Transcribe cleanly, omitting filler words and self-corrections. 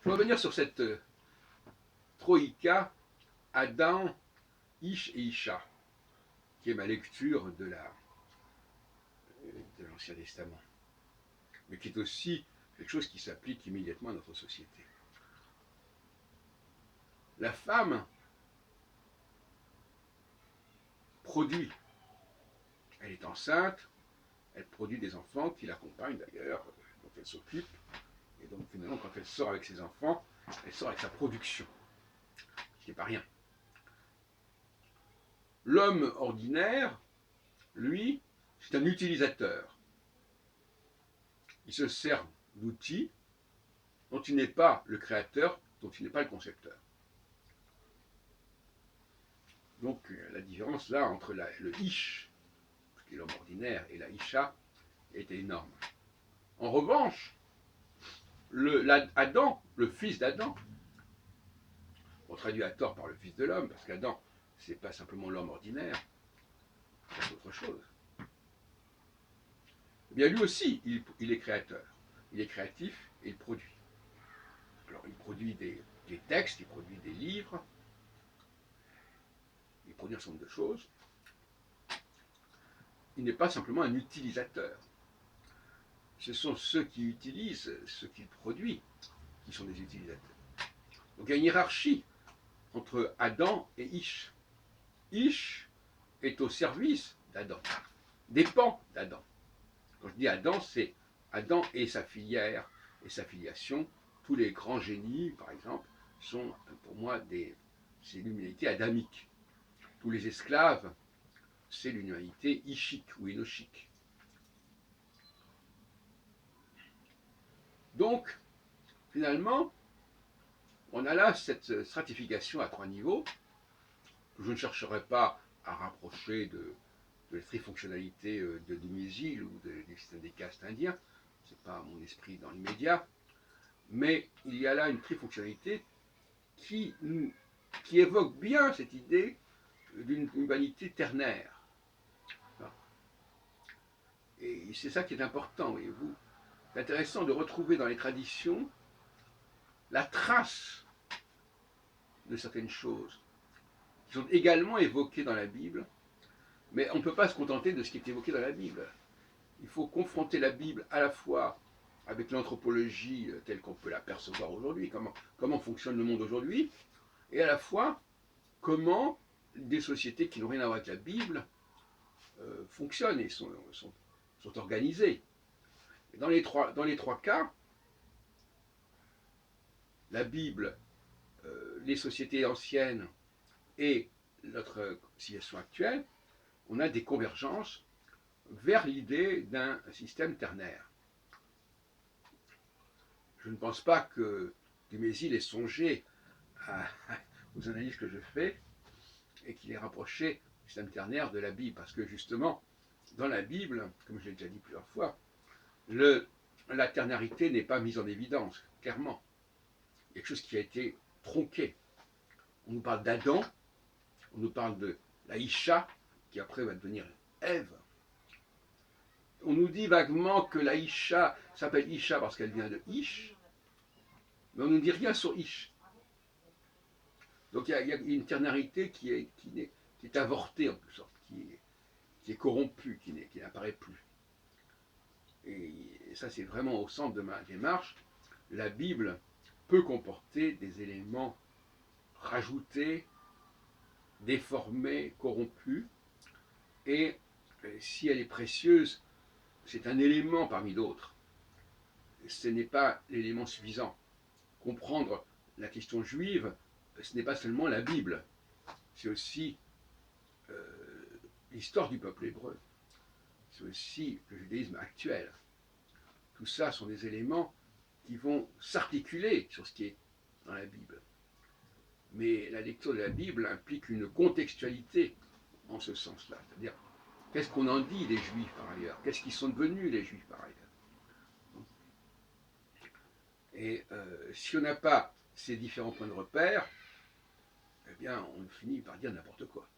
pour revenir sur cette troïka, Adam, Ish et Isha, qui est ma lecture de l'Ancien Testament, mais qui est aussi quelque chose qui s'applique immédiatement à notre société. La femme produit, elle est enceinte, elle produit des enfants qui l'accompagnent d'ailleurs, dont elle s'occupe, et donc finalement quand elle sort avec ses enfants, elle sort avec sa production, ce qui n'est pas rien. L'homme ordinaire, lui, c'est un utilisateur. Il se sert d'outils dont il n'est pas le créateur, dont il n'est pas le concepteur. Donc la différence là entre le Ish, qui est l'homme ordinaire, et la Isha, est énorme. En revanche, Adam, le fils d'Adam, on traduit à tort par le fils de l'homme, parce qu'Adam, c'est pas simplement l'homme ordinaire, c'est autre chose. Eh bien lui aussi, il est créateur, il est créatif et il produit. Alors il produit des textes, il produit des livres, il produit un certain nombre de choses. Il n'est pas simplement un utilisateur. Ce sont ceux qui utilisent ce qu'il produit qui sont des utilisateurs. Donc il y a une hiérarchie entre Adam et Ish. Ish est au service d'Adam, dépend d'Adam. Quand je dis Adam, c'est Adam et sa filière et sa filiation. Tous les grands génies, par exemple, sont pour moi c'est l'humanité adamique. Tous les esclaves, c'est l'humanité ishique ou énoshique. Donc, finalement, on a là cette stratification à 3 niveaux, que je ne chercherai pas à rapprocher de la trifonctionnalité de Dumézil ou du système des castes indiens, ce n'est pas mon esprit dans l'immédiat, mais il y a là une trifonctionnalité qui évoque bien cette idée d'une humanité ternaire. Et c'est ça qui est important, voyez-vous. C'est intéressant de retrouver dans les traditions la trace de certaines choses qui sont également évoquées dans la Bible, mais on ne peut pas se contenter de ce qui est évoqué dans la Bible. Il faut confronter la Bible à la fois avec l'anthropologie telle qu'on peut l'apercevoir aujourd'hui, comment fonctionne le monde aujourd'hui, et à la fois comment des sociétés qui n'ont rien à voir avec la Bible fonctionnent et sont organisées. Et dans les trois cas, la Bible, les sociétés anciennes et notre situation actuelle, on a des convergences vers l'idée d'un système ternaire. Je ne pense pas que Dumézil ait songé aux analyses que je fais et qu'il ait rapproché le système ternaire de la Bible, parce que justement, dans la Bible, comme je l'ai déjà dit plusieurs fois, la ternarité n'est pas mise en évidence, clairement. Il y a quelque chose qui a été tronqué. On nous parle d'Adam, on nous parle de la Isha, qui après va devenir Ève. On nous dit vaguement que la Isha s'appelle Isha parce qu'elle vient de Ish, mais on ne nous dit rien sur Ish. Donc il y a une ternarité qui est avortée en quelque sorte, qui est corrompue, qui n'apparaît plus. Et ça c'est vraiment au centre de ma démarche. La Bible peut comporter des éléments rajoutés, déformés, corrompus, et si elle est précieuse, c'est un élément parmi d'autres. Ce n'est pas l'élément suffisant. Comprendre la question juive, ce n'est pas seulement la Bible, c'est aussi l'histoire du peuple hébreu, c'est aussi le judaïsme actuel. Tout ça sont des éléments qui vont s'articuler sur ce qui est dans la Bible. Mais la lecture de la Bible implique une contextualité en ce sens-là. C'est-à-dire, qu'est-ce qu'on en dit des Juifs par ailleurs? Qu'est-ce qu'ils sont devenus les Juifs par ailleurs? Et si on n'a pas ces différents points de repère, eh bien, on finit par dire n'importe quoi.